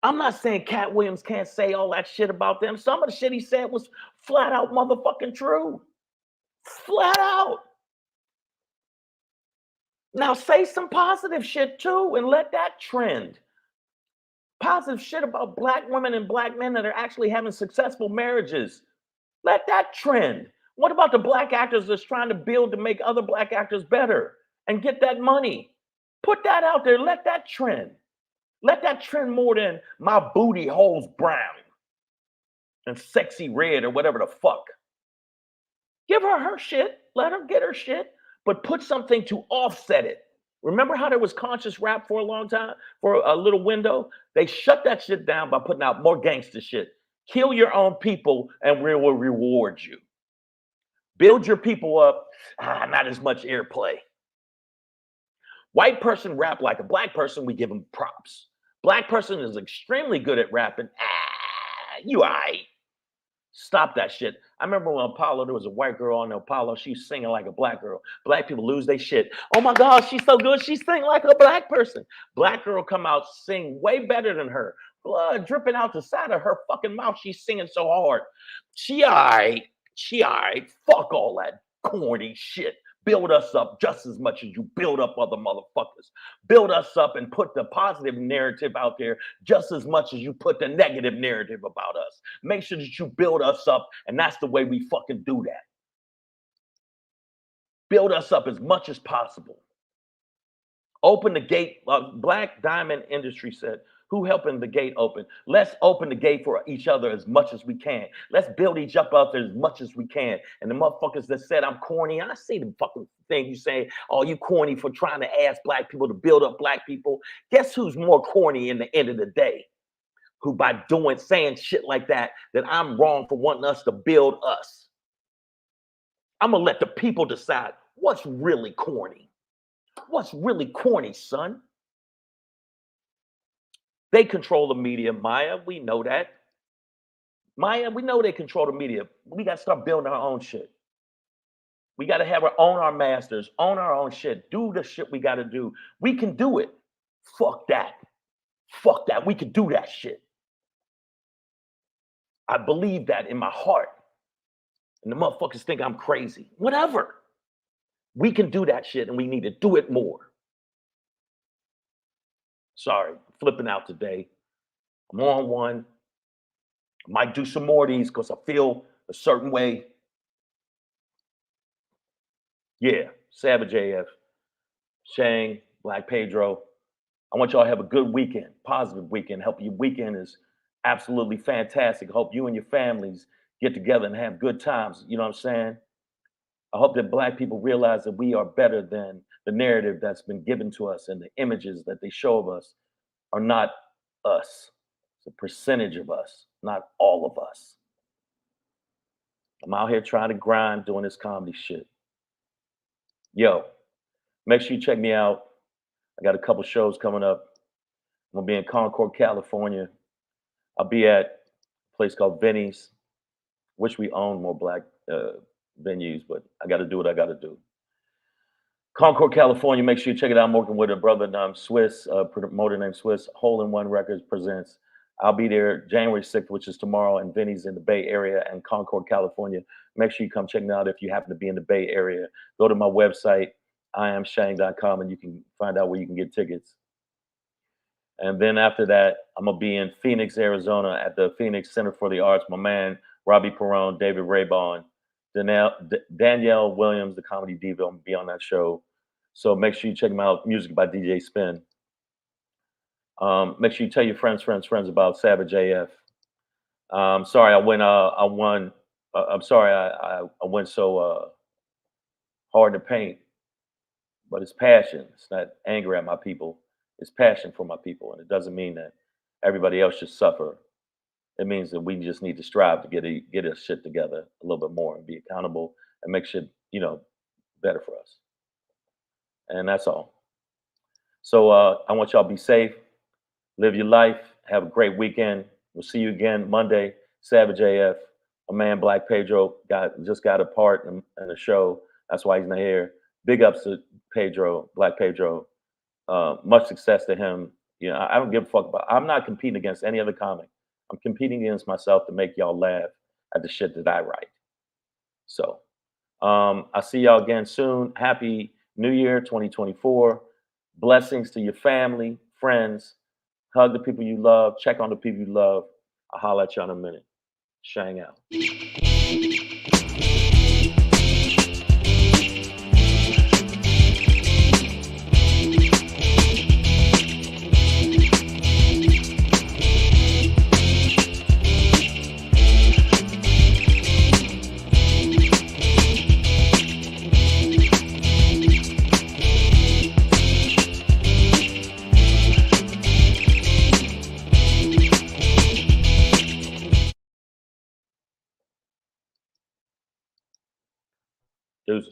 A: I'm not saying Cat Williams can't say all that shit about them. Some of the shit he said was flat out motherfucking true. Flat out. Now say some positive shit too and let that trend. Positive shit about black women and black men that are actually having successful marriages. Let that trend. What about the black actors that's trying to build to make other black actors better and get that money? Put that out there. Let that trend. Let that trend more than my booty hole's brown and sexy red or whatever the fuck. Give her shit. Let her get her shit, but put something to offset it. Remember how there was conscious rap for a long time, for a little window? They shut that shit down by putting out more gangster shit. Kill your own people and we will reward you. Build your people up, not as much airplay. White person rap like a black person, we give them props. Black person is extremely good at rapping. You all right. Stop that shit. I remember when Apollo, there was a white girl on Apollo. She's singing like a black girl. Black people lose their shit. Oh my God, she's so good. She's singing like a black person. Black girl come out, sing way better than her. Blood dripping out the side of her fucking mouth. She's singing so hard. She all right. She all right. Fuck all that corny shit. Build us up just as much as you build up other motherfuckers. Build us up and put the positive narrative out there just as much as you put the negative narrative about us. Make sure that you build us up, and that's the way we fucking do that. Build us up as much as possible. Open the gate. Black Diamond Industry said, who helping the gate open? Let's open the gate for each other as much as we can. Let's build each other up as much as we can. And the motherfuckers that said I'm corny, I see the fucking thing you say, oh, you corny for trying to ask black people to build up black people. Guess who's more corny in the end of the day? Who by saying shit like that I'm wrong for wanting us to build us. I'm gonna let the people decide what's really corny. What's really corny, son? They control the media, Maya. We know that. Maya, we know they control the media. We got to start building our own shit. We got to own our masters, own our own shit, do the shit we got to do. We can do it. Fuck that. Fuck that. We can do that shit. I believe that in my heart. And the motherfuckers think I'm crazy. Whatever. We can do that shit and we need to do it more. Sorry, flipping out today. I'm on one. I might do some more of these because I feel a certain way. Yeah, Savage AF, Shang, Black Pedro. I want y'all to have a good weekend, positive weekend. Hope your weekend is absolutely fantastic. Hope you and your families get together and have good times. You know what I'm saying? I hope that Black people realize that we are better than the narrative that's been given to us, and the images that they show of us are not us. It's a percentage of us, not all of us. I'm out here trying to grind doing this comedy shit. Yo, make sure you check me out. I got a couple shows coming up. I'm gonna be in Concord, California. I'll be at a place called Vinny's. Wish we owned more Black venues, but I got to do what I got to do. Concord, California. Make sure you check it out. I'm working with a brother named Swiss, promoter named Swiss. Hole in One Records presents. I'll be there January 6th, which is tomorrow, and Vinny's in the Bay Area and Concord, California. Make sure you come check me out if you happen to be in the Bay Area. Go to my website, iamshang.com, and you can find out where you can get tickets. And then after that, I'm going to be in Phoenix, Arizona at the Phoenix Center for the Arts. My man, Robbie Perron, David Raybon, Danielle Williams, the comedy diva, will be on that show. So make sure you check them out. Music by DJ Spin. Make sure you tell your friends about Savage AF. Sorry, I went so hard to paint, but it's passion. It's not anger at my people. It's passion for my people, and it doesn't mean that everybody else should suffer. It means that we just need to strive to get our shit together a little bit more and be accountable and make shit, better for us. And that's all. So I want y'all to be safe, live your life, have a great weekend. We'll see you again Monday. Savage AF, my man Black Pedro just got a part in the show. That's why he's not here. Big ups to Pedro, Black Pedro. Much success to him. I don't give a fuck about. I'm not competing against any other comic. I'm competing against myself to make y'all laugh at the shit that I write. So I'll see y'all again soon. Happy New Year 2024. Blessings to your family, friends. Hug the people you love. Check on the people you love. I'll holler at you in a minute. Shang out. Deuces.